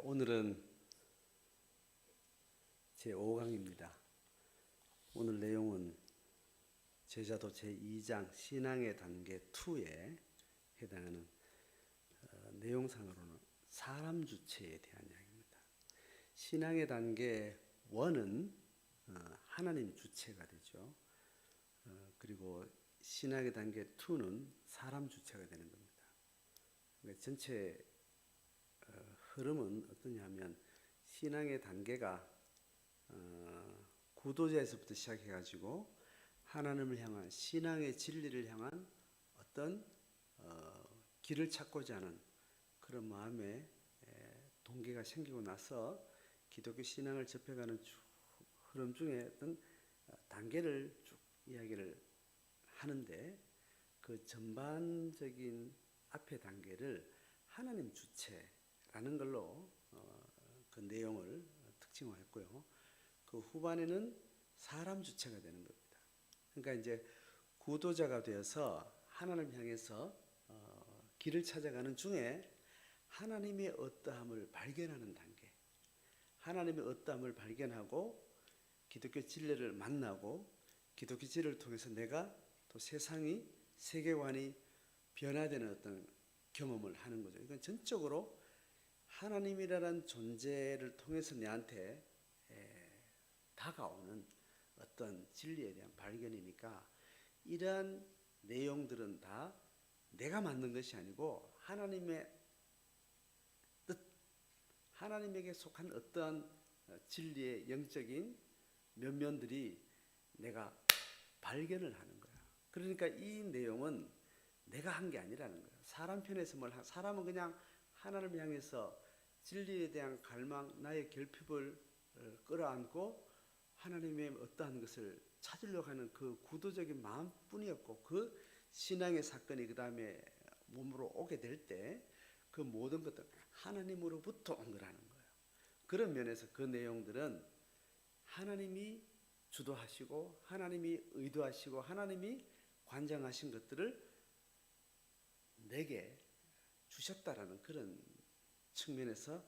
오늘은 제5강입니다. 오늘 내용은 제자도 제2장 신앙의 단계 2에 해당하는 내용상으로는 사람 주체에 대한 이야기입니다. 신앙의 단계 1은 하나님 주체가 되죠. 그리고 신앙의 단계 2는 사람 주체가 되는 겁니다. 그러니까 전체 흐름은 어떠냐면 신앙의 단계가 구도자에서부터 시작해가지고 하나님을 향한 신앙의 진리를 향한 어떤 길을 찾고자 하는 그런 마음의 동기가 생기고 나서 기독교 신앙을 접해가는 흐름 중에 어떤 단계를 쭉 이야기를 하는데 그 전반적인 앞의 단계를 하나님 주체라는 걸로 그 내용을 특징화했고요. 그 후반에는 사람 주체가 되는 겁니다. 그러니까 이제 구도자가 되어서 하나님을 향해서 길을 찾아가는 중에 하나님의 어떠함을 발견하는 단계, 하나님의 어떠함을 발견하고 기독교 진리를 만나고 기독교 진리를 통해서 내가 또 세상이 세계관이 변화되는 어떤 경험을 하는 거죠. 이건 전적으로 하나님이라는 존재를 통해서 내한테 다가오는 어떤 진리에 대한 발견이니까 이러한 내용들은 다 내가 만든 것이 아니고 하나님의 뜻, 하나님에게 속한 어떤 진리의 영적인 면면들이 내가 발견을 하는 거야. 그러니까 이 내용은 내가 한 게 아니라는 거야. 사람 편에서 사람은 그냥 하나님을 향해서 진리에 대한 갈망, 나의 결핍을 끌어안고 하나님의 어떠한 것을 찾으려고 하는 그 구도적인 마음뿐이었고 그 신앙의 사건이 그 다음에 몸으로 오게 될 때 그 모든 것들 하나님으로부터 온 거라는 거예요. 그런 면에서 그 내용들은 하나님이 주도하시고 하나님이 의도하시고 하나님이 관장하신 것들을 내게 주셨다라는 그런 측면에서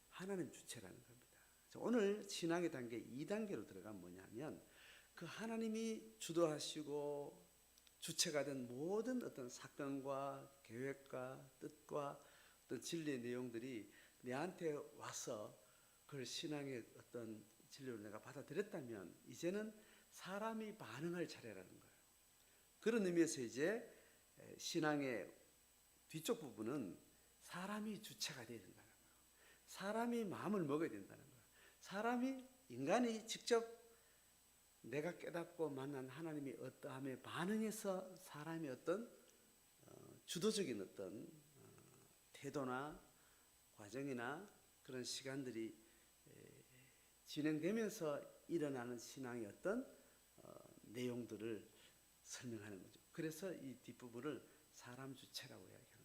하나님 주체라는 겁니다. 오늘 신앙의 단계 2단계로 들어가면 뭐냐면 그 하나님이 주도하시고 주체가 된 모든 어떤 사건과 계획과 뜻과 어떤 진리의 내용들이 내한테 와서 그걸 신앙의 어떤 진리를 내가 받아들였다면 이제는 사람이 반응할 차례라는 거예요. 그런 의미에서 이제 신앙의 뒤쪽 부분은 사람이 주체가 되어야 된다는 거예요. 사람이 마음을 먹어야 된다는 거예요. 사람이 인간이 직접 내가 깨닫고 만난 하나님이 어떠함에 반응해서 사람이 어떤 주도적인 어떤 태도나 과정이나 그런 시간들이 진행되면서 일어나는 신앙의 어떤 내용들을 설명하는 거죠. 그래서 이 뒷부분을 사람 주체라고 이야기하는 겁니다.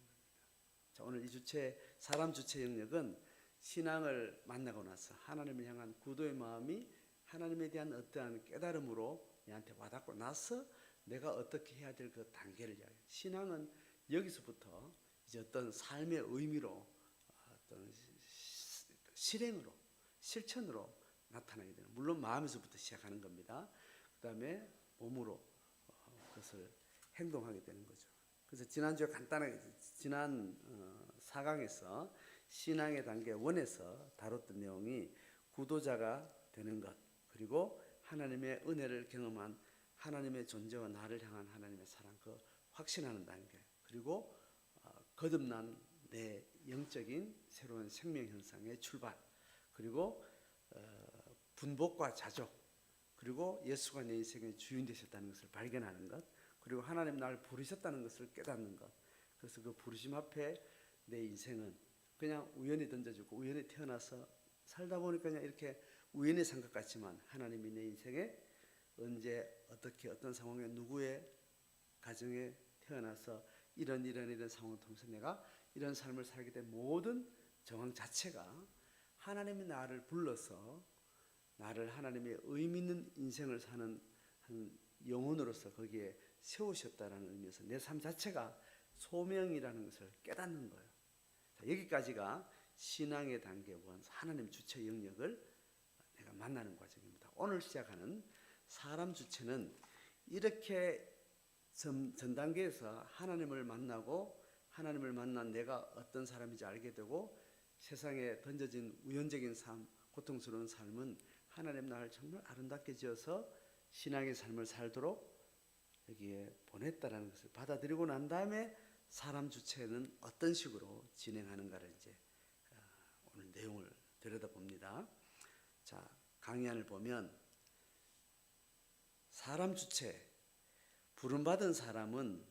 자, 오늘 이 주체, 사람 주체 영역은 신앙을 만나고 나서 하나님을 향한 구도의 마음이 하나님에 대한 어떠한 깨달음으로 내한테 와닿고 나서 내가 어떻게 해야 될 그 단계를 이야기해요. 신앙은 여기서부터 이제 어떤 삶의 의미로 어떤 실행으로 실천으로 나타나게 되는, 물론 마음에서부터 시작하는 겁니다. 그 다음에 몸으로 그것을 행동하게 되는 거죠. 그래서 지난주에 간단하게 지난 4강에서 신앙의 단계 1에서 다뤘던 내용이 구도자가 되는 것, 그리고 하나님의 은혜를 경험한 하나님의 존재와 나를 향한 하나님의 사랑, 그 확신하는 단계, 그리고 거듭난 내 영적인 새로운 생명 현상의 출발, 그리고 분복과 자족, 그리고 예수가 내 인생의 주인 되셨다는 것을 발견하는 것, 그리고 하나님 나를 부르셨다는 것을 깨닫는 것. 그래서 그 부르심 앞에 내 인생은 그냥 우연히 던져주고 우연히 태어나서 살다 보니까 그냥 이렇게 우연히 산 것 같지만 하나님이 내 인생에 언제 어떻게 어떤 상황에 누구의 가정에 태어나서 이런 상황을 통해서 내가 이런 삶을 살게 된 모든 정황 자체가 하나님이 나를 불러서 나를 하나님의 의미 있는 인생을 사는 한 영혼으로서 거기에 세우셨다라는 의미에서 내 삶 자체가 소명이라는 것을 깨닫는 거예요. 자, 여기까지가 신앙의 단계 원, 하나님 주체 영역을 내가 만나는 과정입니다. 오늘 시작하는 사람 주체는 이렇게 전 단계에서 하나님을 만나고 하나님을 만난 내가 어떤 사람인지 알게 되고 세상에 던져진 우연적인 삶, 고통스러운 삶은 하나님 나를 정말 아름답게 지어서 신앙의 삶을 살도록 여기에 보냈다라는 것을 받아들이고 난 다음에 사람 주체는 어떤 식으로 진행하는가를 이제 오늘 내용을 들여다봅니다. 자, 강의안을 보면 사람 주체, 부름받은 삶은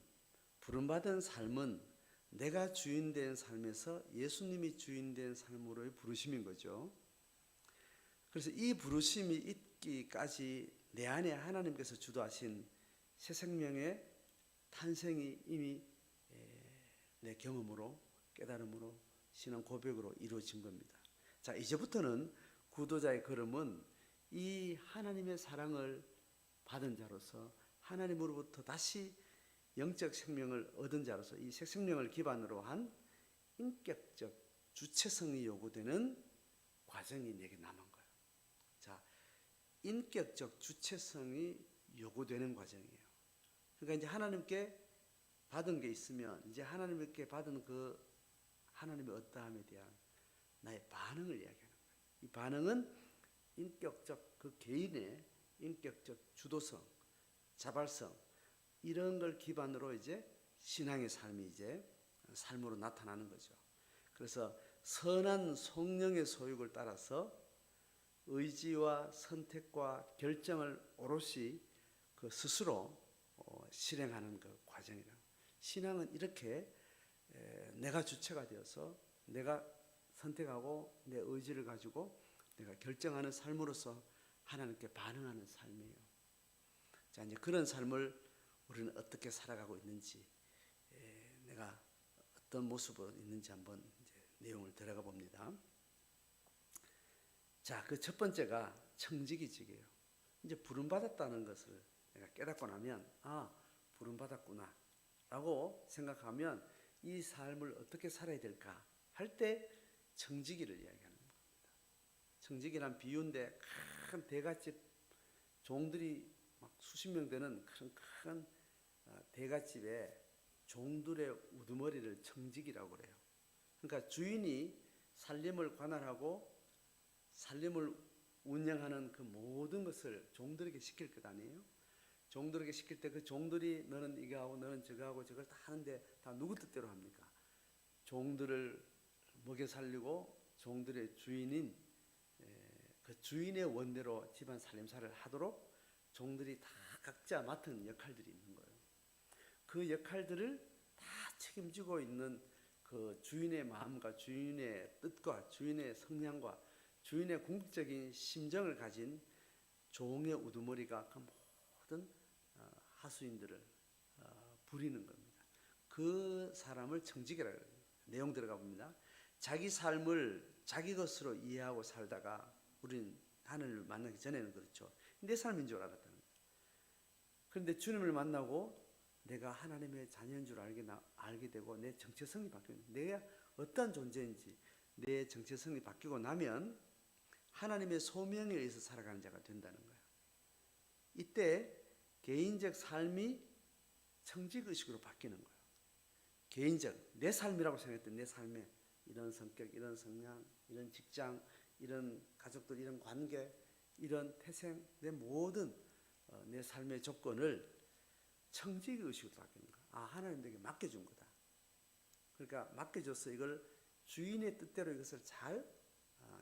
내가 주인된 삶에서 예수님이 주인된 삶으로의 부르심인 거죠. 그래서 이 부르심이 있기까지 내 안에 하나님께서 주도하신 새 생명의 탄생이 이미 내 경험으로, 깨달음으로, 신앙 고백으로 이루어진 겁니다. 자, 이제부터는 구도자의 걸음은 이 하나님의 사랑을 받은 자로서 하나님으로부터 다시 영적 생명을 얻은 자로서 이 새 생명을 기반으로 한 인격적 주체성이 요구되는 과정이 내게 남은 거예요. 자, 인격적 주체성이 요구되는 과정이에요. 그러니까 이제 하나님께 받은 게 있으면 이제 하나님께 받은 그 하나님의 어떠함에 대한 나의 반응을 이야기하는 거예요. 이 반응은 인격적 그 개인의 인격적 주도성, 자발성 이런 걸 기반으로 이제 신앙의 삶이 이제 삶으로 나타나는 거죠. 그래서 선한 성령의 소육을 따라서 의지와 선택과 결정을 오롯이 그 스스로 실행하는 그 과정이라. 신앙은 이렇게 내가 주체가 되어서 내가 선택하고 내 의지를 가지고 내가 결정하는 삶으로서 하나님께 반응하는 삶이에요. 자, 이제 그런 삶을 우리는 어떻게 살아가고 있는지, 내가 어떤 모습으로 있는지 한번 이제 내용을 들어가 봅니다. 자, 그 첫 번째가 청지기직이에요. 이제 부름받았다는 것을 내가 깨닫고 나면, 아, 부름받았구나 라고 생각하면 이 삶을 어떻게 살아야 될까 할 때 청지기를 이야기하는 겁니다. 청지기란 비유인데 큰 대갓집 종들이 막 수십 명 되는 그런 큰 대갓집에 종들의 우두머리를 청지기라고 그래요. 그러니까 주인이 살림을 관할하고 살림을 운영하는 그 모든 것을 종들에게 시킬 것 아니에요? 종들에게 시킬 때 그 종들이 너는 이거 하고 너는 저거 하고 저걸 다 하는데 다 누구 뜻대로 합니까? 종들을 먹여 살리고 종들의 주인인 그 주인의 원대로 집안 살림살이를 하도록 종들이 다 각자 맡은 역할들이 있는 거예요. 그 역할들을 다 책임지고 있는 그 주인의 마음과 주인의 뜻과 주인의 성향과 주인의 궁극적인 심정을 가진 종의 우두머리가 그 모든 하수인들을 부리는 겁니다. 그 사람을 청지기라고 해요. 내용 들어가 봅니다. 자기 삶을 자기 것으로 이해하고 살다가 우리는 하늘을 만나기 전에는 그렇죠. 내 삶인 줄 알았다는 거예요. 그런데 주님을 만나고 내가 하나님의 자녀인 줄 알게 되고 내 정체성이 바뀌는 내가 어떤 존재인지 내 정체성이 바뀌고 나면 하나님의 소명에 의해서 살아가는 자가 된다는 거예요. 이때 개인적 삶이 청지기의식으로 바뀌는 거예요. 개인적, 내 삶이라고 생각했던 내 삶에 이런 성격, 이런 성향, 이런 직장, 이런 가족들, 이런 관계, 이런 태생, 내 모든 내 삶의 조건을 청지기의식으로 바뀌는 거야. 아, 하나님 내게 맡겨준 거다. 그러니까 맡겨줘서 이걸 주인의 뜻대로 이것을 잘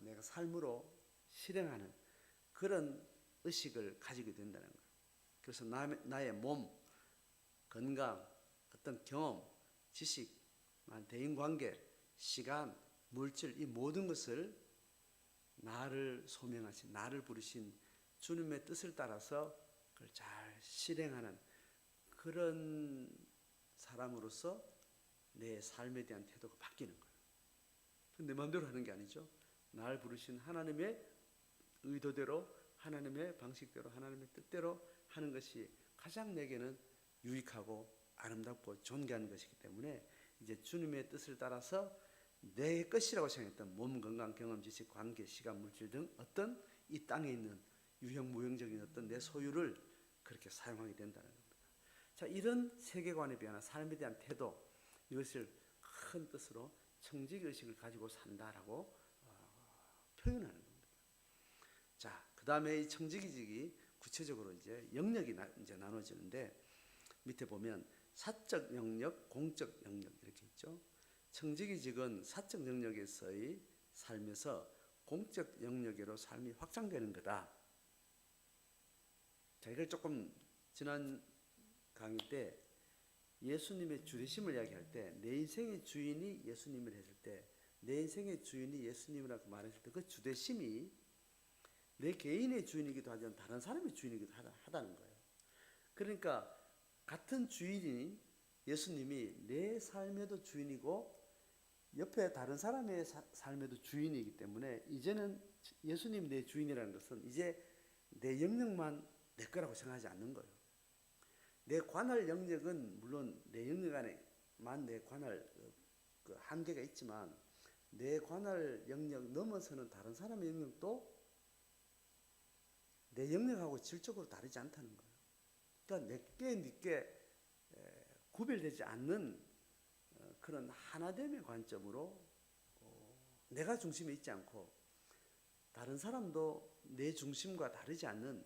내가 삶으로 실행하는 그런 의식을 가지게 된다는 거예요. 그래서 나의 몸, 건강, 어떤 경험, 지식, 대인관계, 시간, 물질 이 모든 것을 나를 소명하신, 나를 부르신 주님의 뜻을 따라서 그걸 잘 실행하는 그런 사람으로서 내 삶에 대한 태도가 바뀌는 거예요. 내 마음대로 하는 게 아니죠. 나를 부르신 하나님의 의도대로, 하나님의 방식대로, 하나님의 뜻대로 하는 것이 가장 내게는 유익하고 아름답고 존귀한 것이기 때문에 이제 주님의 뜻을 따라서 내 것이라고 생각했던 몸, 건강, 경험, 지식, 관계, 시간, 물질 등 어떤 이 땅에 있는 유형 무형적인 어떤 내 소유를 그렇게 사용하게 된다는 겁니다. 자, 이런 세계관에 대한 삶에 대한 태도, 이것을 큰 뜻으로 청지기의식을 가지고 산다라고 표현하는 겁니다. 자, 그 다음에 이 청지기직이 구체적으로 이제 영역이 이제 나눠지는데, 밑에 보면 사적 영역, 공적 영역 이렇게 있죠. 청지기직은 사적 영역에서의 삶에서 공적 영역으로 삶이 확장되는 거다. 자, 이걸 조금 지난 강의 때 예수님의 주되심을 이야기할 때, 내 인생의 주인이 예수님을 했을 때, 내 인생의 주인이 예수님이라고 말했을 때 그 주되심이 내 개인의 주인이기도 하지만 다른 사람의 주인이기도 하다는 거예요. 그러니까 같은 주인이 예수님이 내 삶에도 주인이고 옆에 다른 사람의 삶에도 주인이기 때문에 이제는 예수님 내 주인이라는 것은 이제 내 영역만 내 거라고 생각하지 않는 거예요. 내 관할 영역은 물론 내 영역 안에만 내 관할 그 한계가 있지만 내 관할 영역 넘어서는 다른 사람의 영역도 내 영역하고 질적으로 다르지 않다는 거예요. 그러니까 내게 네게 구별되지 않는 그런 하나됨의 관점으로 내가 중심에 있지 않고 다른 사람도 내 중심과 다르지 않는,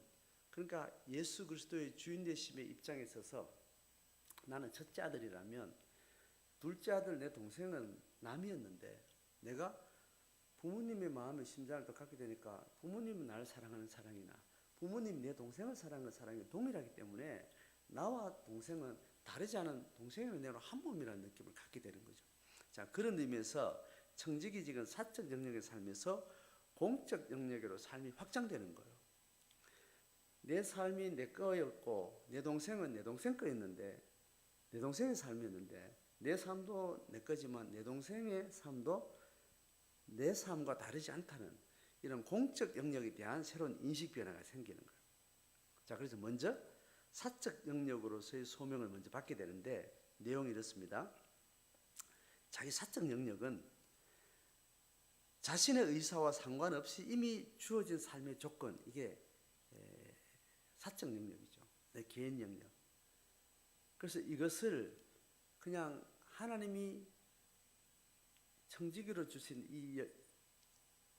그러니까 예수 그리스도의 주인 되심의 입장에 있어서 나는 첫째 아들이라면 둘째 아들 내 동생은 남이었는데 내가 부모님의 마음의 심장을 더 갖게 되니까 부모님은 나를 사랑하는 사랑이나 부모님이 내 동생을 사랑하는 사랑이 동일하기 때문에 나와 동생은 다르지 않은 동생의 내로 한 몸이라는 느낌을 갖게 되는 거죠. 자, 그런 의미에서 청지기직은 사적 영역의 삶에서 공적 영역으로 삶이 확장되는 거예요. 내 삶이 내 거였고 내 동생은 내 동생 거였는데 내 동생의 삶이었는데 내 삶도 내 거지만 내 동생의 삶도 내 삶과 다르지 않다는 이런 공적 영역에 대한 새로운 인식 변화가 생기는 거예요. 자, 그래서 먼저 사적 영역으로서의 소명을 먼저 받게 되는데 내용이 이렇습니다. 자기 사적 영역은 자신의 의사와 상관없이 이미 주어진 삶의 조건, 이게 사적 영역이죠. 내 개인 영역. 그래서 이것을 그냥 하나님이 청지기로 주신 이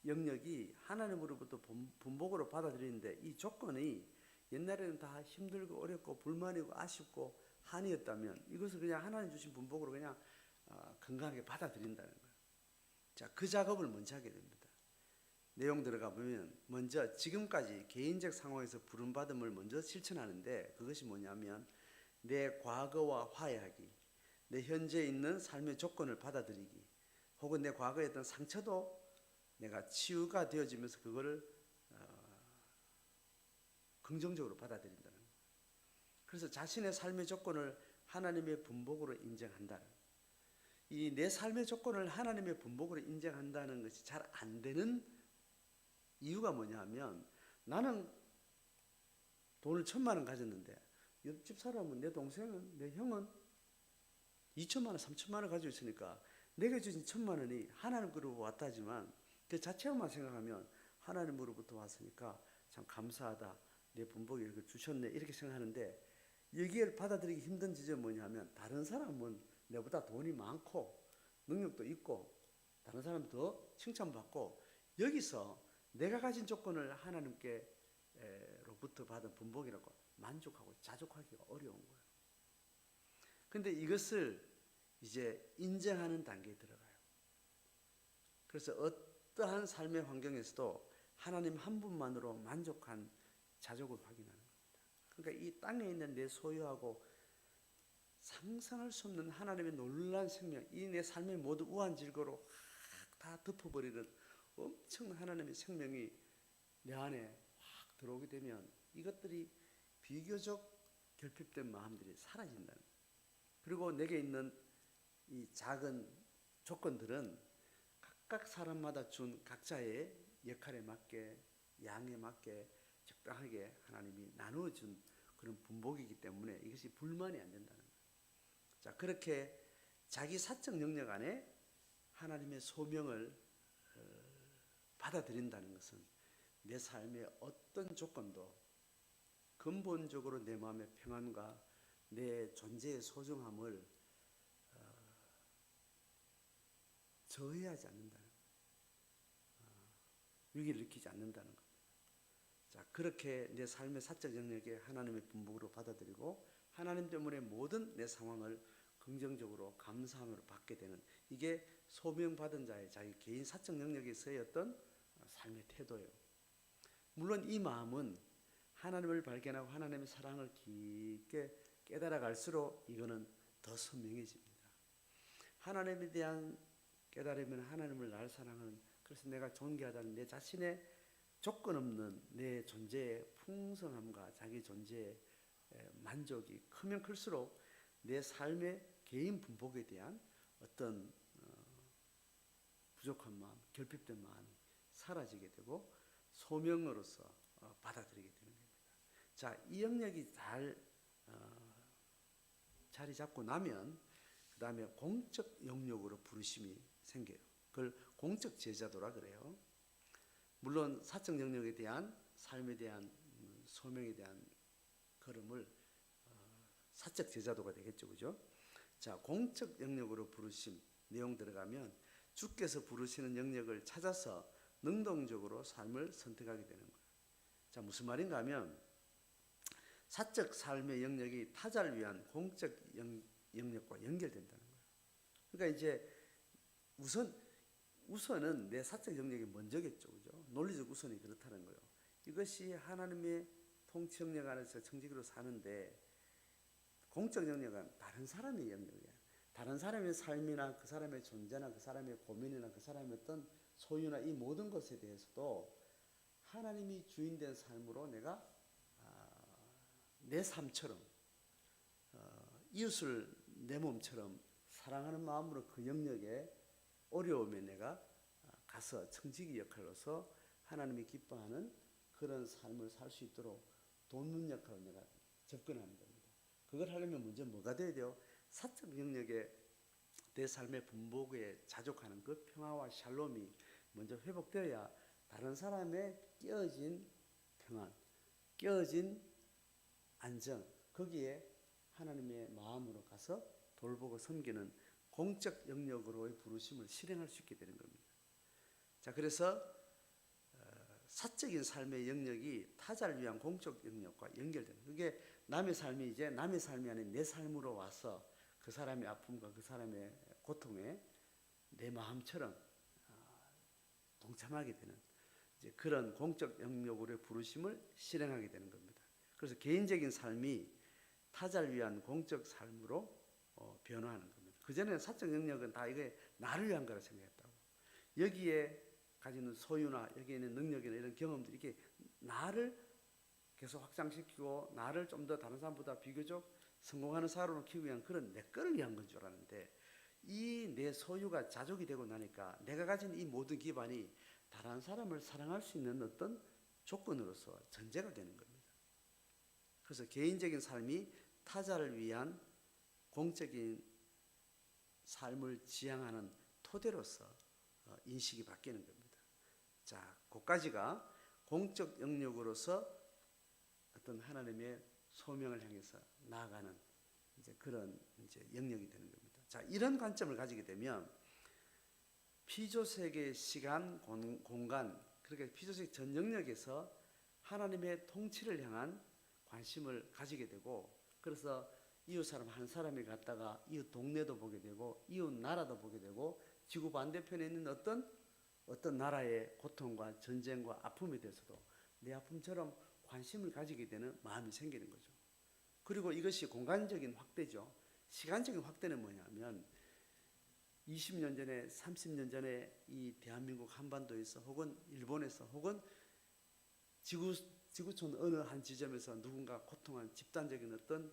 영역이 하나님으로부터 분복으로 받아들이는데 이 조건이 옛날에는 다 힘들고 어렵고 불만이고 아쉽고 한이었다면 이것을 그냥 하나님 주신 분복으로 그냥 건강하게 받아들인다는 거예요. 자, 그 작업을 먼저 하게 됩니다. 내용 들어가 보면 먼저 지금까지 개인적 상황에서 부름받음을 먼저 실천하는데 그것이 뭐냐면 내 과거와 화해하기, 내 현재 있는 삶의 조건을 받아들이기, 혹은 내 과거에 어떤 상처도 내가 치유가 되어지면서 그거를 긍정적으로 받아들인다는 거예요. 그래서 자신의 삶의 조건을 하나님의 분복으로 인정한다. 이 내 삶의 조건을 하나님의 분복으로 인정한다는 것이 잘 안 되는 이유가 뭐냐 하면 나는 돈을 1,000만 원 가졌는데 옆집 사람은 내 동생은 내 형은 2천만 원, 3천만 원 가지고 있으니까 내게 주신 1,000만 원이 하나님으로부터 왔다지만 그 자체만 생각하면 하나님으로부터 왔으니까 참 감사하다. 내 분복이 이렇게 주셨네 이렇게 생각하는데 여기를 받아들이기 힘든 지점은 뭐냐면 다른 사람은 내보다 돈이 많고 능력도 있고 다른 사람은 더 칭찬받고 여기서 내가 가진 조건을 하나님께로부터 받은 분복이라고 만족하고 자족하기가 어려운 거예요. 그런데 이것을 이제 인정하는 단계에 들어가요. 그래서 어떠한 삶의 환경에서도 하나님 한 분만으로 만족한 자족을 확인하는 겁니다. 그러니까 이 땅에 있는 내 소유하고 상상할 수 없는 하나님의 놀라운 생명, 이 내 삶의 모든 우한 질거로 다 덮어버리는 엄청난 하나님의 생명이 내 안에 확 들어오게 되면 이것들이 비교적 결핍된 마음들이 사라진다는 거예요. 그리고 내게 있는 이 작은 조건들은 각각 사람마다 준 각자의 역할에 맞게 양에 맞게 적당하게 하나님이 나누어준 그런 분복이기 때문에 이것이 불만이 안 된다는 거예요. 자, 그렇게 자기 사적 영역 안에 하나님의 소명을 받아들인다는 것은 내 삶의 어떤 조건도 근본적으로 내 마음의 평안과 내 존재의 소중함을 저해하지 않는다는 위기를 느끼지 않는다는 겁니다. 자, 그렇게 내 삶의 사적 영역에 하나님의 분복으로 받아들이고 하나님 때문에 모든 내 상황을 긍정적으로 감사함으로 받게 되는, 이게 소명받은 자의 자기 개인 사적 영역에서의 어떤 삶의 태도예요. 물론 이 마음은 하나님을 발견하고 하나님의 사랑을 깊게 깨달아갈수록 이거는 더 선명해집니다. 하나님에 대한 깨달으면 하나님을 날 사랑하는, 그래서 내가 존귀하다는 내 자신의 조건 없는 내 존재의 풍성함과 자기 존재의 만족이 크면 클수록 내 삶의 개인 분복에 대한 어떤 부족한 마음, 결핍된 마음이 사라지게 되고 소명으로서 받아들이게 되는 겁니다. 자, 이 영역이 잘 자리 잡고 나면 그 다음에 공적 영역으로 부르심이 생겨요. 그걸 공적 제자도라 그래요. 물론 사적 영역에 대한 삶에 대한 소명에 대한 걸음을 사적 제자도가 되겠죠, 그죠? 자, 공적 영역으로 부르심 내용 들어가면 주께서 부르시는 영역을 찾아서 능동적으로 삶을 선택하게 되는 거예요. 자, 무슨 말인가 하면 사적 삶의 영역이 타자를 위한 공적 영역과 연결된다는 거예요. 그러니까 이제 우선은 내 사적 영역이 먼저겠죠, 그죠? 논리적 우선이 그렇다는 거예요. 이것이 하나님의 통치 영역 안에서 정직으로 사는데, 공적 영역은 다른 사람의 영역이야. 다른 사람의 삶이나 그 사람의 존재나 그 사람의 고민이나 그 사람의 어떤 소유나 이 모든 것에 대해서도 하나님이 주인된 삶으로 내가 내 삶처럼 이웃을 내 몸처럼 사랑하는 마음으로 그 영역에 어려움에 내가 가서 청지기 역할로서 하나님이 기뻐하는 그런 삶을 살 수 있도록 돕는 역할로 내가 접근하는 겁니다. 그걸 하려면 먼저 뭐가 돼야 돼요? 사적 영역에 내 삶의 분복에 자족하는 그 평화와 샬롬이 먼저 회복되어야 다른 사람의 깨어진 평안, 깨어진 안정, 거기에 하나님의 마음으로 가서 돌보고 섬기는 공적 영역으로의 부르심을 실행할 수 있게 되는 겁니다. 자, 그래서 사적인 삶의 영역이 타자를 위한 공적 영역과 연결되는, 그게 남의 삶이 이제 남의 삶이 아닌 내 삶으로 와서 그 사람의 아픔과 그 사람의 고통에 내 마음처럼 동참하게 되는 이제 그런 공적 영역으로의 부르심을 실행하게 되는 겁니다. 그래서 개인적인 삶이 타자를 위한 공적 삶으로 변화하는 겁니다. 그전에는 사적 영역은 다 이게 나를 위한 거라 생각했다고. 여기에 가지는 소유나 여기에 있는 능력이나 이런 경험들이 이게 나를 계속 확장시키고 나를 좀 더 다른 사람보다 비교적 성공하는 사람으로 키우기 위한 그런 내 거를 위한 건 줄 알았는데, 이 내 소유가 자족이 되고 나니까 내가 가진 이 모든 기반이 다른 사람을 사랑할 수 있는 어떤 조건으로서 전제가 되는 겁니다. 그래서 개인적인 삶이 타자를 위한 공적인 삶을 지향하는 토대로서 인식이 바뀌는 겁니다. 자, 그까지가 공적 영역으로서 어떤 하나님의 소명을 향해서 나아가는 이제 그런 이제 영역이 되는 겁니다. 자, 이런 관점을 가지게 되면 피조세계의 시간, 공간, 그러니까 피조세계 전 영역에서 하나님의 통치를 향한 관심을 가지게 되고, 그래서 이웃 사람 한 사람이 갔다가 이웃 동네도 보게 되고 이웃 나라도 보게 되고 지구 반대편에 있는 어떤 나라의 고통과 전쟁과 아픔에 대해서도 내 아픔처럼 관심을 가지게 되는 마음이 생기는 거죠. 그리고 이것이 공간적인 확대죠. 시간적인 확대는 뭐냐면 20년 전에 30년 전에 이 대한민국 한반도에서 혹은 일본에서 혹은 지구촌 어느 한 지점에서 누군가 고통한 집단적인 어떤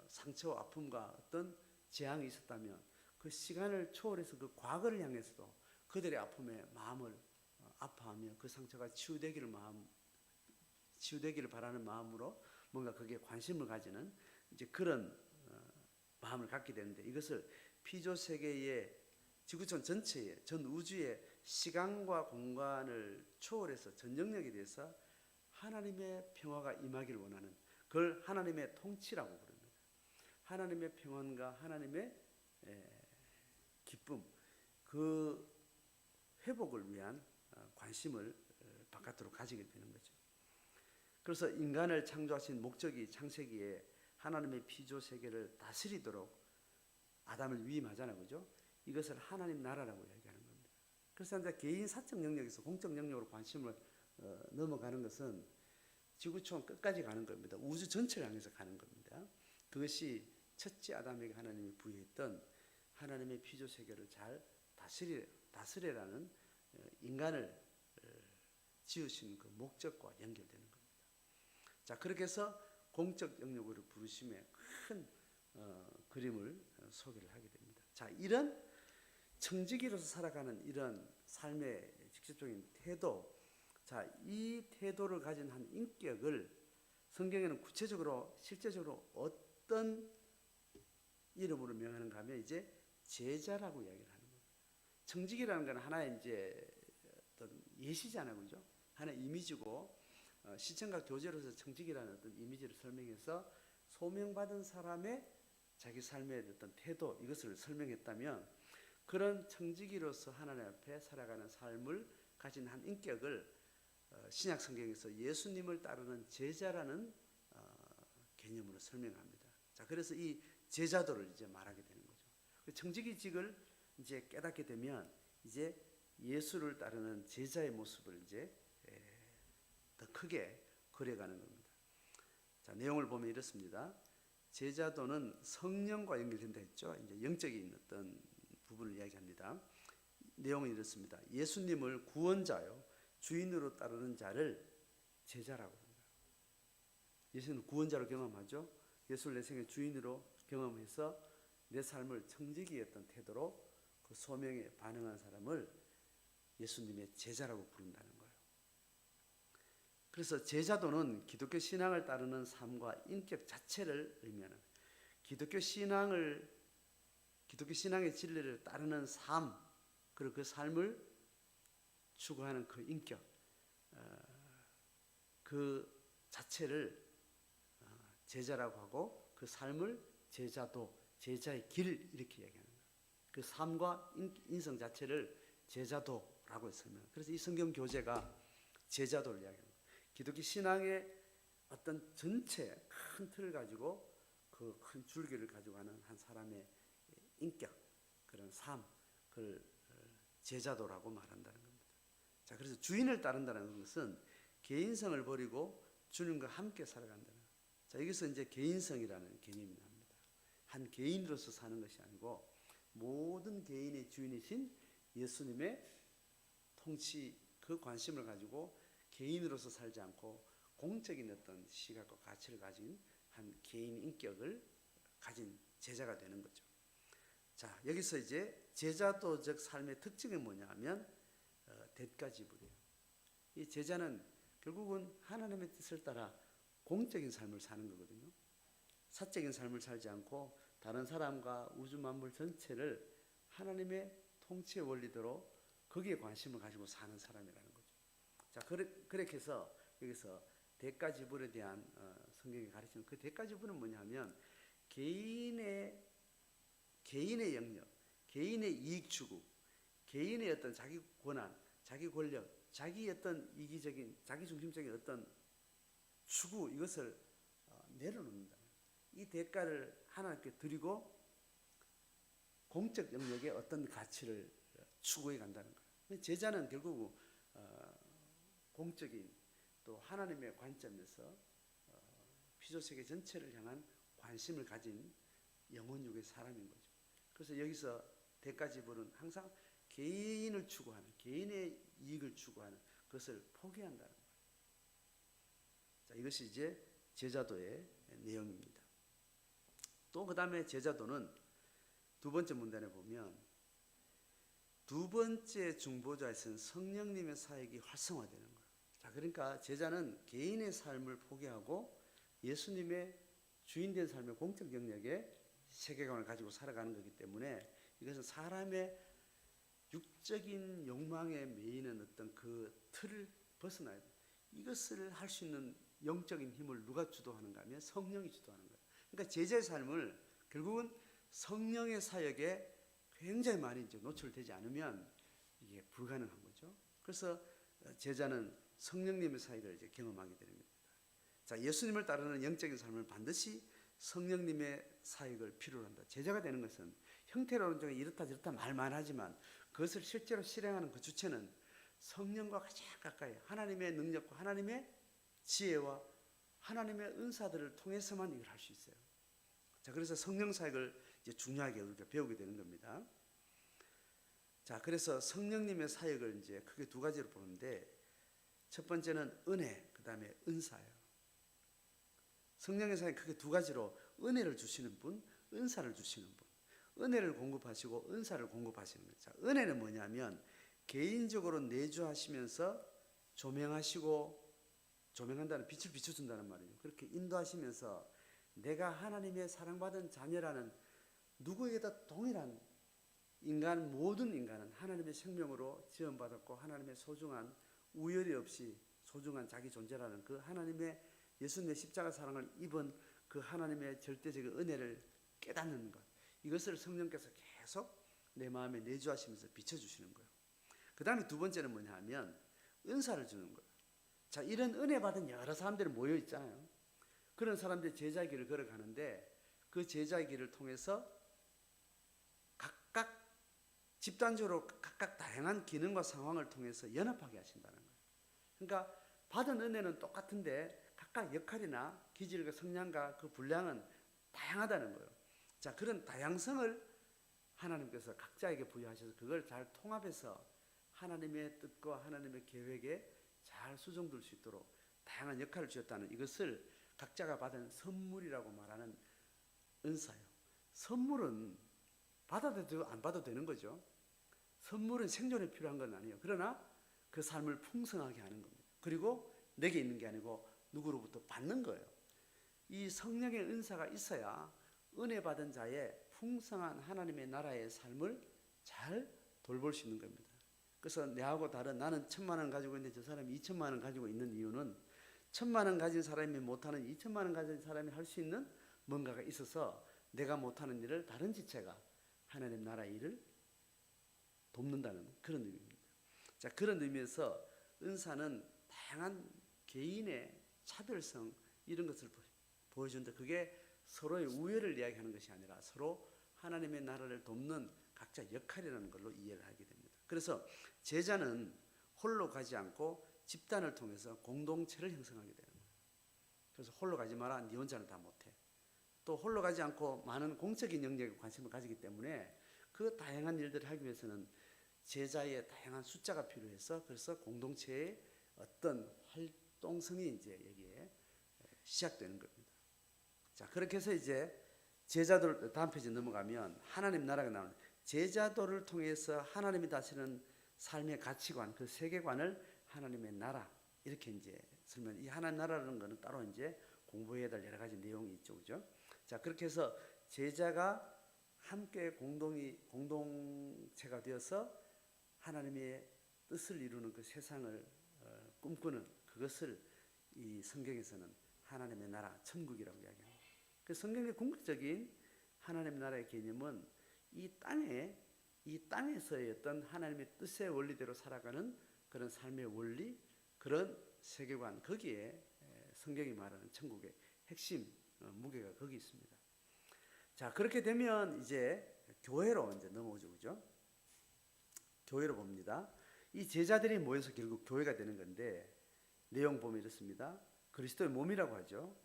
상처와 아픔과 어떤 재앙이 있었다면 그 시간을 초월해서 그 과거를 향해서도 그들의 아픔에 마음을 아파하며 그 상처가 치유되기를 바라는 마음으로 뭔가 거기에 관심을 가지는 이제 그런 마음을 갖게 되는데, 이것을 피조 세계의 지구촌 전체에, 전 우주의 시간과 공간을 초월해서 전 영역에 대해서 하나님의 평화가 임하기를 원하는, 그걸 하나님의 통치라고 부릅니다. 하나님의 평안과 하나님의 기쁨, 그 회복을 위한 관심을 바깥으로 가지게 되는 거죠. 그래서 인간을 창조하신 목적이 창세기에 하나님의 피조 세계를 다스리도록 아담을 위임하잖아요, 그죠? 이것을 하나님 나라라고 얘기하는 겁니다. 그래서 이제 개인 사적 영역에서 공적 영역으로 관심을 넘어가는 것은 지구촌 끝까지 가는 겁니다. 우주 전체를 향해서 가는 겁니다. 그것이 첫째 아담에게 하나님이 부여했던 하나님의 피조 세계를 잘 다스리라는 인간을 지으신 그 목적과 연결되는 겁니다. 자, 그렇게 해서 공적 영역으로 부르심의 큰 그림을 소개를 하게 됩니다. 자, 이런 청지기로서 살아가는 이런 삶의 직접적인 태도, 자, 이 태도를 가진 한 인격을 성경에는 구체적으로 실제적으로 어떤 이름으로 명하는가 하면 이제 제자라고 이야기를 하는 겁니다. 청지기라는 건 하나의 이제 어떤 예시잖아요, 그죠? 하나의 이미지고 시청과 교제로서 청지기라는 어떤 이미지를 설명해서 소명받은 사람의 자기 삶의 어떤 태도, 이것을 설명했다면, 그런 청지기로서 하나님 앞에 살아가는 삶을 가진 한 인격을 신약 성경에서 예수님을 따르는 제자라는 개념으로 설명합니다. 자, 그래서 이 제자도를 이제 말하게 되는 거죠. 청지기직을 이제 깨닫게 되면 이제 예수를 따르는 제자의 모습을 이제 더 크게 그려가는 겁니다. 자, 내용을 보면 이렇습니다. 제자도는 성령과 연결된다 했죠. 이제 영적인 어떤 부분을 이야기합니다. 내용은 이렇습니다. 예수님을 구원자요 주인으로 따르는 자를 제자라고 합니다. 예수는 구원자로 경험하죠. 예수를 내 생의 주인으로 경험해서 내 삶을 청지기였던 태도로 그 소명에 반응한 사람을 예수님의 제자라고 부른다는 거예요. 그래서 제자도는 기독교 신앙을 따르는 삶과 인격 자체를 의미하는, 기독교 신앙의 진리를 따르는 삶, 그리고 그 삶을 추구하는 그 인격, 그 자체를 제자라고 하고, 그 삶을 제자도, 제자의 길, 이렇게 얘기하는 거예요. 그 삶과 인성 자체를 제자도라고 설명해요. 그래서 이 성경 교재가 제자도를 이야기합니다. 기독교 신앙의 어떤 전체 큰 틀을 가지고 그 큰 줄기를 가지고 가는 한 사람의 인격, 그런 삶, 그걸 제자도라고 말한다는 겁니다. 자, 그래서 주인을 따른다는 것은 개인성을 버리고 주님과 함께 살아간다는 거예요. 자, 여기서 이제 개인성이라는 개념이 납니다. 한 개인으로서 사는 것이 아니고 모든 개인의 주인이신 예수님의 통치, 그 관심을 가지고 개인으로서 살지 않고 공적인 어떤 시각과 가치를 가진 한 개인 인격을 가진 제자가 되는 거죠. 자, 여기서 이제 제자도적 삶의 특징이 뭐냐 하면 대가지불이에요. 이 제자는 결국은 하나님의 뜻을 따라 공적인 삶을 사는 거거든요. 사적인 삶을 살지 않고 다른 사람과 우주 만물 전체를 하나님의 통치의 원리대로 거기에 관심을 가지고 사는 사람이라는 거죠. 자, 그렇게 해서 여기서 대가지불에 대한 성경이 가르치는 그 대가지불은 뭐냐면 개인의 영역, 개인의 이익 추구, 개인의 어떤 자기 권한, 자기 권력, 자기 어떤 이기적인, 자기 중심적인 어떤 추구, 이것을 내려놓는다. 이 대가를 하나님께 드리고 공적 영역에 어떤 가치를 추구해 간다는 거예요. 제자는 결국 공적인 또 하나님의 관점에서 피조세계 전체를 향한 관심을 가진 영혼육의 사람인 거죠. 그래서 여기서 대가지불은 항상 개인을 추구하는, 개인의 이익을 추구하는 것을 포기한다는 거예요. 자, 이것이 이제 제자도의 내용입니다. 또 그 다음에 제자도는 두 번째 문단에 보면 두 번째 중보자에서는 성령님의 사역이 활성화되는 거예요. 자, 그러니까 제자는 개인의 삶을 포기하고 예수님의 주인된 삶의 공적 영역에 세계관을 가지고 살아가는 거기 때문에 이것은 사람의 육적인 욕망에 매이는 어떤 그 틀을 벗어나야 돼. 이것을 할 수 있는 영적인 힘을 누가 주도하는가 하면 성령이 주도하는 거예요. 그러니까 제자의 삶을 결국은 성령의 사역에 굉장히 많이 이제 노출되지 않으면 이게 불가능한 거죠. 그래서 제자는 성령님의 사역을 이제 경험하게 되는 겁니다. 자, 예수님을 따르는 영적인 삶을 반드시 성령님의 사역을 필요로 한다. 제자가 되는 것은 형태론적인 이렇다 저렇다 말만 하지만 그것을 실제로 실행하는 그 주체는 성령과 가장 가까이 하나님의 능력과 하나님의 지혜와 하나님의 은사들을 통해서만 이걸 할 수 있어요. 자, 그래서 성령 사역을 이제 중요하게 우리가 배우게 되는 겁니다. 자, 그래서 성령님의 사역을 이제 크게 두 가지로 보는데 첫 번째는 은혜, 그 다음에 은사예요. 성령의 사역이 크게 두 가지로 은혜를 주시는 분, 은사를 주시는 분. 은혜를 공급하시고 은사를 공급하시는 거예요. 자, 은혜는 뭐냐면 개인적으로 내주하시면서 조명하시고 조명한다는 빛을 비춰준다는 말이에요. 그렇게 인도하시면서 내가 하나님의 사랑받은 자녀라는 누구에게도 동일한 인간, 모든 인간은 하나님의 생명으로 지원받았고 하나님의 소중한 우열이 없이 소중한 자기 존재라는 그 하나님의 예수님의 십자가 사랑을 입은 그 하나님의 절대적인 은혜를 깨닫는 것, 이것을 성령께서 계속 내 마음에 내주하시면서 비춰주시는 거예요. 그 다음에 두 번째는 뭐냐 하면 은사를 주는 거예요. 자, 이런 은혜 받은 여러 사람들이 모여 있잖아요. 그런 사람들이 제자의 길을 걸어가는데 그 제자의 길을 통해서 각각 집단적으로 각각 다양한 기능과 상황을 통해서 연합하게 하신다는 거예요. 그러니까 받은 은혜는 똑같은데 각각 역할이나 기질과 성향과 그 분량은 다양하다는 거예요. 자, 그런 다양성을 하나님께서 각자에게 부여하셔서 그걸 잘 통합해서 하나님의 뜻과 하나님의 계획에 잘 수정될 수 있도록 다양한 역할을 주셨다는 이것을 각자가 받은 선물이라고 말하는 은사예요. 선물은 받아도 되고 안 받아도 되는 거죠. 선물은 생존에 필요한 건 아니에요. 그러나 그 삶을 풍성하게 하는 겁니다. 그리고 내게 있는 게 아니고 누구로부터 받는 거예요. 이 성령의 은사가 있어야 은혜 받은 자의 풍성한 하나님의 나라의 삶을 잘 돌볼 수 있는 겁니다. 그래서 내하고 다른, 나는 1,000만 원 가지고 있는데 저 사람이 2,000만 원 가지고 있는 이유는 1,000만 원 가진 사람이 못하는 2,000만 원 가진 사람이 할 수 있는 뭔가가 있어서 내가 못하는 일을 다른 지체가 하나님 나라의 일을 돕는다는 그런 의미입니다. 자, 그런 의미에서 은사는 다양한 개인의 차별성 이런 것을 보여주는데 그게 서로의 우애를 이야기하는 것이 아니라 서로 하나님의 나라를 돕는 각자 역할이라는 걸로 이해를 하게 됩니다. 그래서 제자는 홀로 가지 않고 집단을 통해서 공동체를 형성하게 되는 거예요. 그래서 홀로 가지 마라, 네 혼자는 다 못해. 또 홀로 가지 않고 많은 공적인 영역에 관심을 가지기 때문에 그 다양한 일들을 하기 위해서는 제자의 다양한 숫자가 필요해서 그래서 공동체의 어떤 활동성이 이제 여기에 시작되는 겁니다. 자, 그렇게 해서 이제 제자들 다음 페이지 넘어가면 하나님 나라가 나오는 제자도를 통해서 하나님이 다스리는 삶의 가치관, 그 세계관을 하나님의 나라 이렇게 이제 설명. 이 하나님 나라라는 것은 따로 이제 공부해야 될 여러 가지 내용이 있죠, 그죠? 자, 그렇게 해서 제자가 함께 공동체가 되어서 하나님의 뜻을 이루는 그 세상을 꿈꾸는 그것을 이 성경에서는 하나님의 나라, 천국이라고 이야기합니다. 그 성경의 궁극적인 하나님의 나라의 개념은 이 땅에서의 어떤 하나님의 뜻의 원리대로 살아가는 그런 삶의 원리, 그런 세계관, 거기에 성경이 말하는 천국의 핵심 무게가 거기 있습니다. 자, 그렇게 되면 이제 교회로 이제 넘어오죠, 그죠? 교회로 봅니다. 이 제자들이 모여서 결국 교회가 되는 건데 내용 보면 이렇습니다. 그리스도의 몸이라고 하죠.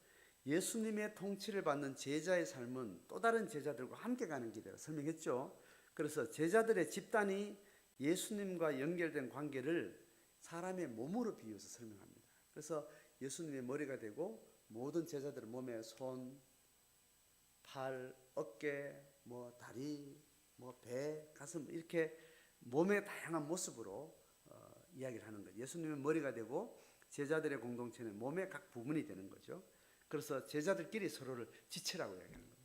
예수님의 통치를 받는 제자의 삶은 또 다른 제자들과 함께 가는 길이라고 설명했죠. 그래서 제자들의 집단이 예수님과 연결된 관계를 사람의 몸으로 비유해서 설명합니다. 그래서 예수님의 머리가 되고 모든 제자들의 몸에 손, 팔, 어깨, 뭐 다리, 뭐 배, 가슴 이렇게 몸의 다양한 모습으로 이야기를 하는 거예요. 예수님의 머리가 되고 제자들의 공동체는 몸의 각 부분이 되는 거죠. 그래서 제자들끼리 서로를 지체라고 이야기하는 겁니다.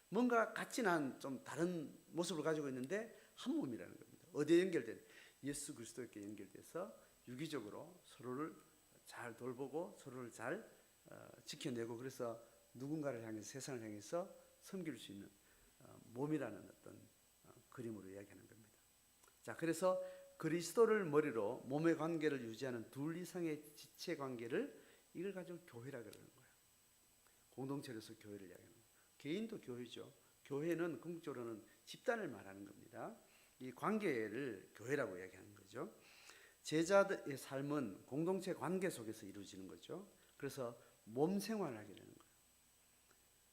뭔가 같진 않은 좀 다른 모습을 가지고 있는데 한 몸이라는 겁니다. 어디에 연결된? 예수 그리스도께 연결돼서 유기적으로 서로를 잘 돌보고 서로를 잘 지켜내고, 그래서 누군가를 향해서, 세상을 향해서 섬길 수 있는 몸이라는 어떤 그림으로 이야기하는 겁니다. 자, 그래서 그리스도를 머리로 몸의 관계를 유지하는 둘 이상의 지체 관계를, 이걸 가지고 교회라 그러는 거예요. 공동체로서 교회를 이야기하는 거예요. 개인도 교회죠. 교회는 궁극적으로는 집단을 말하는 겁니다. 이 관계를 교회라고 이야기하는 거죠. 제자들의 삶은 공동체 관계 속에서 이루어지는 거죠. 그래서 몸 생활을 하게 되는 거예요.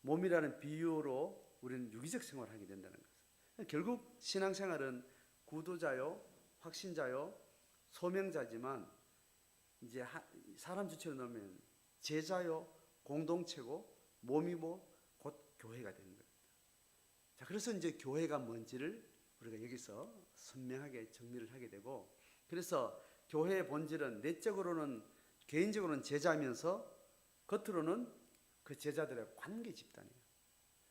몸이라는 비유로 우리는 유기적 생활을 하게 된다는 거죠. 결국 신앙생활은 구도자요, 확신자요, 소명자지만 이제 사람 주체로 넣으면 제자요, 공동체고, 몸이고 곧 교회가 되는 겁니다. 자, 그래서 이제 교회가 뭔지를 우리가 여기서 선명하게 정리를 하게 되고, 그래서 교회의 본질은 내적으로는, 개인적으로는 제자면서 겉으로는 그 제자들의 관계 집단이에요.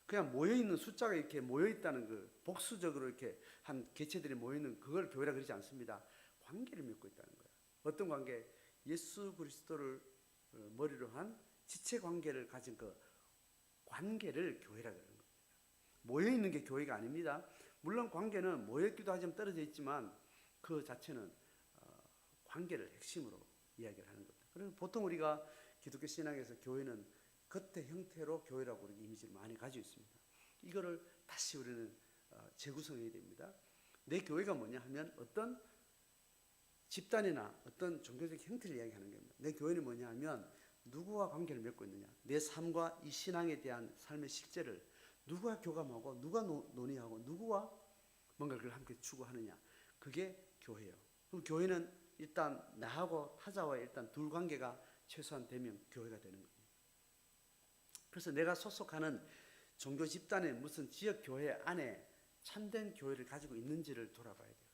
그냥 모여있는 숫자가 이렇게 모여있다는, 그 복수적으로 이렇게 한 개체들이 모여있는 그걸 교회라 그러지 않습니다. 관계를 맺고 있다는 거예요. 어떤 관계? 예수 그리스도를 머리로 한 지체 관계를 가진 그 관계를 교회라 그러는 겁니다. 모여있는 게 교회가 아닙니다. 물론 관계는 모여있기도 하지만 떨어져 있지만 그 자체는 관계를 핵심으로 이야기를 하는 겁니다. 그래서 보통 우리가 기독교 신앙에서 교회는 겉의 형태로 교회라고 우리 이미지를 많이 가지고 있습니다. 이거를 다시 우리는 재구성해야 됩니다. 내 교회가 뭐냐 하면 어떤 집단이나 어떤 종교적 형태를 이야기하는 겁니다. 내 교회는 뭐냐 하면 누구와 관계를 맺고 있느냐, 내 삶과 이 신앙에 대한 삶의 실제를 누구와 교감하고 누가 논의하고 누구와 뭔가 그걸 함께 추구하느냐, 그게 교회예요. 그럼 교회는 일단 나하고 타자와의 일단 둘 관계가 최소한 되면 교회가 되는 겁니다. 그래서 내가 소속하는 종교 집단의 무슨 지역 교회 안에 참된 교회를 가지고 있는지를 돌아봐야 돼요.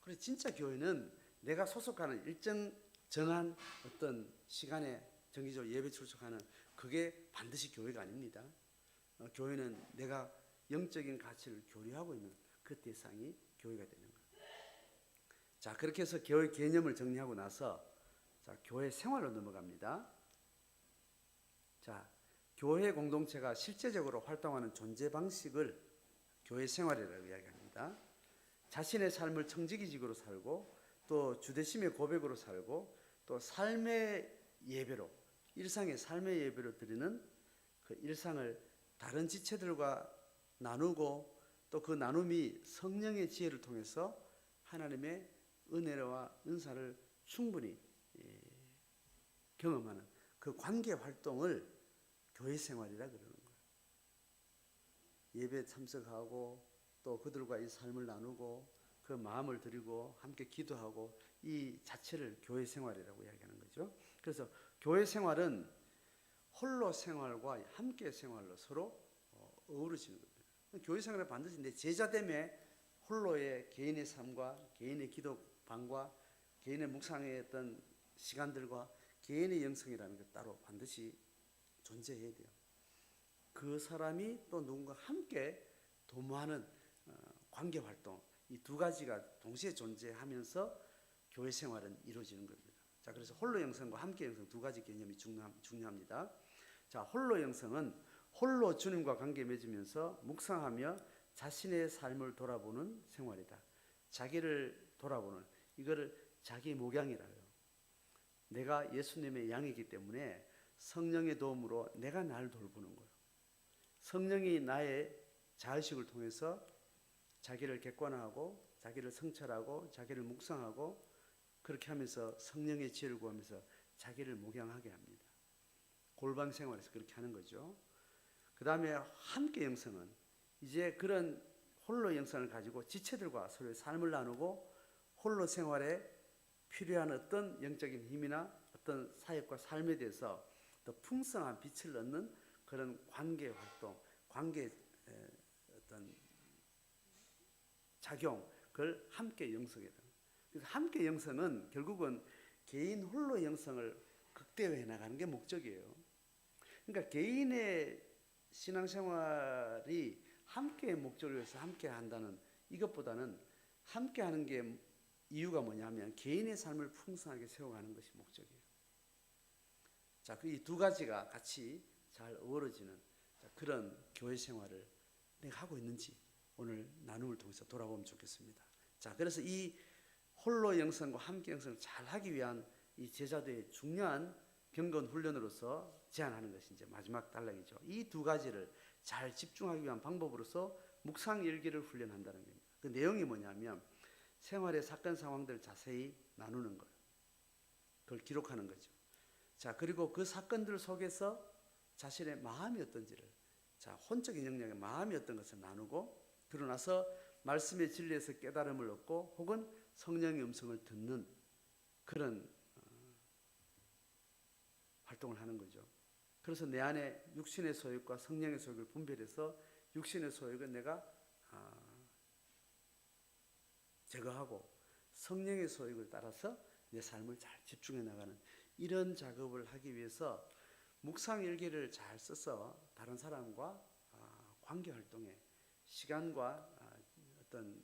그래서 진짜 교회는 내가 소속하는 일정 정한 어떤 시간에 정기적으로 예배 출석하는, 그게 반드시 교회가 아닙니다. 교회는 내가 영적인 가치를 교류하고 있는 그 대상이 교회가 되는 거예요. 자, 그렇게 해서 교회 개념을 정리하고 나서 자, 교회 생활로 넘어갑니다. 자, 교회 공동체가 실제적으로 활동하는 존재 방식을 교회 생활이라고 이야기합니다. 자신의 삶을 청지기직으로 살고, 또 주대심의 고백으로 살고, 또 삶의 예배로, 일상의 삶의 예배로 드리는 그 일상을 다른 지체들과 나누고, 또 그 나눔이 성령의 지혜를 통해서 하나님의 은혜와 은사를 충분히 경험하는 그 관계 활동을 교회 생활이라 그러는 거예요. 예배에 참석하고 또 그들과 이 삶을 나누고 그 마음을 드리고 함께 기도하고, 이 자체를 교회 생활이라고 이야기하는 거죠. 그래서 교회 생활은 홀로 생활과 함께 생활로 서로 어우러지는 겁니다. 교회 생활은 반드시 내 제자됨에 홀로의 개인의 삶과 개인의 기도방과 개인의 묵상의 어떤 시간들과 개인의 영성이라는 게 따로 반드시 존재해야 돼요. 그 사람이 또 누군가 함께 도모하는 관계활동, 이 두 가지가 동시에 존재하면서 교회 생활은 이루어지는 겁니다. 자, 그래서 홀로 영성과 함께 영성 두 가지 개념이 중요합니다. 자, 홀로 영성은 홀로 주님과 관계 맺으면서 묵상하며 자신의 삶을 돌아보는 생활이다. 자기를 돌아보는, 이거를 자기 목양이라 해요. 내가 예수님의 양이기 때문에 성령의 도움으로 내가 나를 돌보는 거예요. 성령이 나의 자의식을 통해서 자기를 객관화하고 자기를 성찰하고 자기를 묵상하고, 그렇게 하면서 성령의 지혜를 구하면서 자기를 목양하게 합니다. 골방 생활에서 그렇게 하는 거죠. 그 다음에 함께 영성은 이제 그런 홀로 영성을 가지고 지체들과 서로의 삶을 나누고, 홀로 생활에 필요한 어떤 영적인 힘이나 어떤 사역과 삶에 대해서 더 풍성한 빛을 얻는 그런 관계 활동, 관계 어떤 작용, 그걸 함께 영성이다. 그래서 함께 영성은 결국은 개인 홀로 영성을 극대화해 나가는 게 목적이에요. 그러니까 개인의 신앙생활이 함께의 목적을 위해서 함께 한다는 이것보다는 함께 하는 게 이유가 뭐냐면 개인의 삶을 풍성하게 세워가는 것이 목적이에요. 자, 그 이 두 가지가 같이 잘 어우러지는 그런 교회 생활을 내가 하고 있는지 오늘 나눔을 통해서 돌아보면 좋겠습니다. 자, 그래서 이 홀로 영성과 함께 영성을 잘 하기 위한 이 제자들의 중요한 경건 훈련으로서 제안하는 것이 이제 마지막 단락이죠. 이 두 가지를 잘 집중하기 위한 방법으로서 묵상 일기를 훈련한다는 겁니다. 그 내용이 뭐냐면 생활의 사건 상황들을 자세히 나누는 거예요. 그걸 기록하는 거죠. 자, 그리고 그 사건들 속에서 자신의 마음이 어떤지를, 자, 혼적인 영역의 마음이 어떤 것을 나누고, 그러고 나서 말씀의 진리에서 깨달음을 얻고 혹은 성령의 음성을 듣는 그런 활동을 하는 거죠. 그래서 내 안에 육신의 소욕과 성령의 소욕을 분별해서 육신의 소욕은 내가 제거하고 성령의 소욕을 따라서 내 삶을 잘 집중해 나가는 이런 작업을 하기 위해서 묵상 일기를 잘 써서 다른 사람과 관계 활동에 시간과 어떤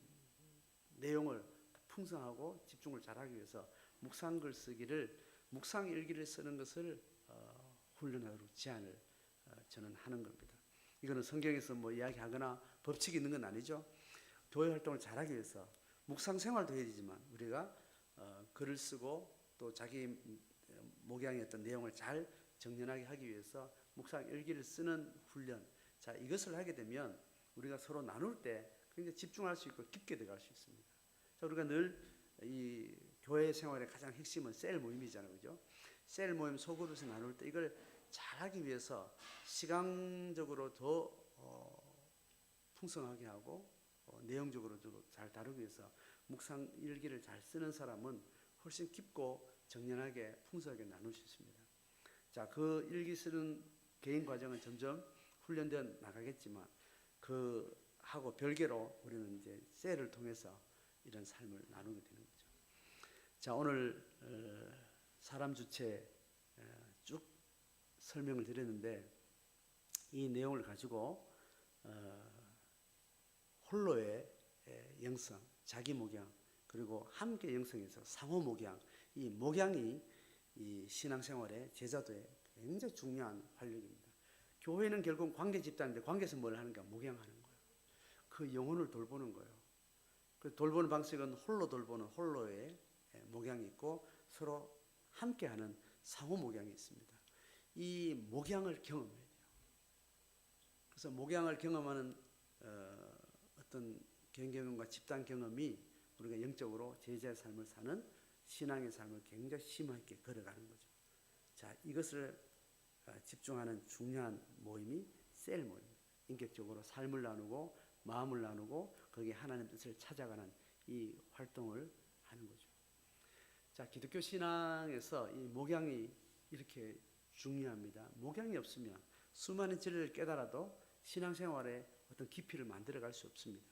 내용을 풍성하고 집중을 잘하기 위해서 묵상 글쓰기를 묵상 일기를 쓰는 것을 훈련하도록 제안을 저는 하는 겁니다. 이거는 성경에서 뭐 이야기하거나 법칙이 있는 건 아니죠. 교회 활동을 잘하기 위해서 묵상 생활도 해야 되지만 우리가 글을 쓰고 또 자기 목양의 어떤 내용을 잘 정연하게 하기 위해서 묵상 일기를 쓰는 훈련. 자, 이것을 하게 되면 우리가 서로 나눌 때 굉장히 집중할 수 있고 깊게 들어갈 수 있습니다. 자, 우리가 늘 이 교회 생활의 가장 핵심은 셀 모임이잖아요, 그죠? 셀 모임 소그룹에서 나눌 때 이걸 잘하기 위해서 시간적으로 더 풍성하게 하고 내용적으로도 잘 다루기 위해서 묵상 일기를 잘 쓰는 사람은 훨씬 깊고 정연하게 풍성하게 나눌 수 있습니다. 자, 그 일기 쓰는 개인 과정은 점점 훈련되어 나가겠지만 그 하고 별개로 우리는 이제 셀을 통해서 이런 삶을 나누게 되는 거죠. 자, 오늘 사람 주체 쭉 설명을 드렸는데 이 내용을 가지고 홀로의 영성, 자기 목양, 그리고 함께 영성에서 상호 목양, 이 목양이 이 신앙생활의 제자도의 굉장히 중요한 활력입니다. 교회는 결국 관계 집단인데 관계에서 뭘 하는가? 목양하는 거예요. 그 영혼을 돌보는 거예요. 그 돌보는 방식은 홀로 돌보는 홀로의 목양이 있고 서로 함께하는 상호 목양이 있습니다. 이 목양을 경험해야 돼요. 그래서 목양을 경험하는 어떤 개인 경험과 집단 경험이 우리가 영적으로 제자의 삶을 사는 신앙의 삶을 굉장히 심하게 걸어가는 거죠. 자, 이것을 집중하는 중요한 모임이 셀 모임입니다. 인격적으로 삶을 나누고 마음을 나누고 거기에 하나님 뜻을 찾아가는 이 활동을 하는 거죠. 자, 기독교 신앙에서 이 목양이 이렇게 중요합니다. 목양이 없으면 수많은 진리를 깨달아도 신앙생활에 어떤 깊이를 만들어갈 수 없습니다.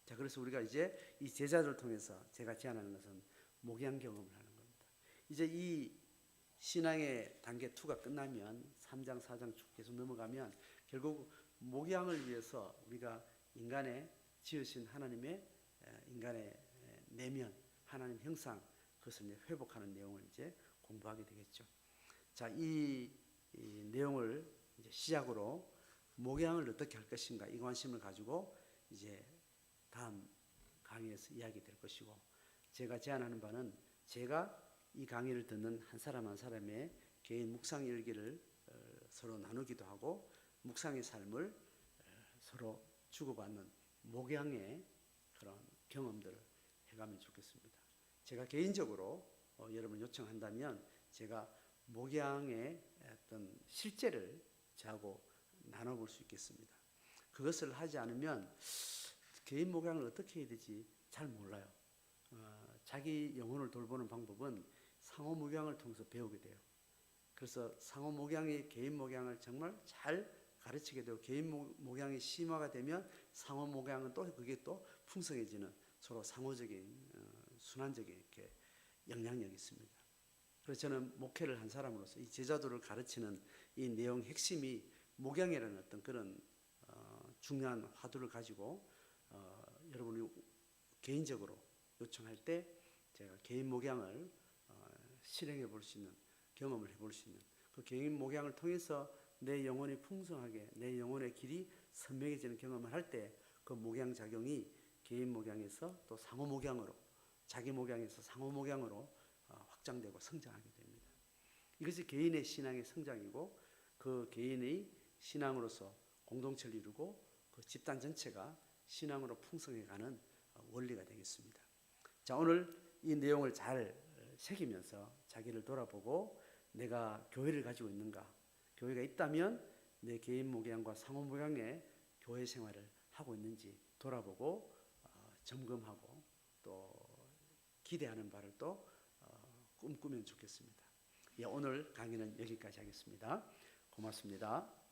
자, 그래서 우리가 이제 이 제자들을 통해서 제가 제안하는 것은 목양 경험을 하는 겁니다. 이제 이 신앙의 단계 2가 끝나면 3장, 4장 쭉 계속 넘어가면 결국 목양을 위해서 우리가 인간의 지으신 하나님의 인간의 내면, 하나님 형상 그것을 이제 회복하는 내용을 이제 공부하게 되겠죠. 자, 이 내용을 이제 시작으로 목양을 어떻게 할 것인가 이 관심을 가지고 이제 다음 강의에서 이야기 될 것이고 제가 제안하는 바는 제가 이 강의를 듣는 한 사람 한 사람의 개인 묵상 일기를 서로 나누기도 하고 묵상의 삶을 서로 주고받는 목양의 그런 경험들을 해가면 좋겠습니다. 제가 개인적으로 여러분 요청한다면 제가 목양의 어떤 실제를 저하고 나눠볼 수 있겠습니다. 그것을 하지 않으면 개인 목양을 어떻게 해야 되지 잘 몰라요. 자기 영혼을 돌보는 방법은 상호 목양을 통해서 배우게 돼요. 그래서 상호 목양이 개인 목양을 정말 잘 가르치게 되고 개인 목양이 심화가 되면 상호 목양은 또 그게 또 풍성해지는 서로 상호적인 순환적인 이렇게 영향력이 있습니다. 그래서 저는 목회를 한 사람으로서 이 제자도를 가르치는 이 내용 핵심이 목양이라는 어떤 그런 중요한 화두를 가지고 여러분이 개인적으로 요청할 때 제가 개인 목양을 실행해 볼 수 있는, 경험을 해볼 수 있는 그 개인 목양을 통해서 내 영혼이 풍성하게, 내 영혼의 길이 선명해지는 경험을 할 때 그 목양 작용이 개인 목양에서 또 상호 목양으로, 자기 목양에서 상호 목양으로 확장되고 성장하게 됩니다. 이것이 개인의 신앙의 성장이고, 그 개인의 신앙으로서 공동체를 이루고 그 집단 전체가 신앙으로 풍성해가는 원리가 되겠습니다. 자, 오늘 이 내용을 잘 새기면서 자기를 돌아보고 내가 교회를 가지고 있는가, 교회가 있다면 내 개인 목양과 상호 목양의 교회 생활을 하고 있는지 돌아보고 점검하고 또 기대하는 바를 또 꿈꾸면 좋겠습니다. 예, 오늘 강의는 여기까지 하겠습니다. 고맙습니다.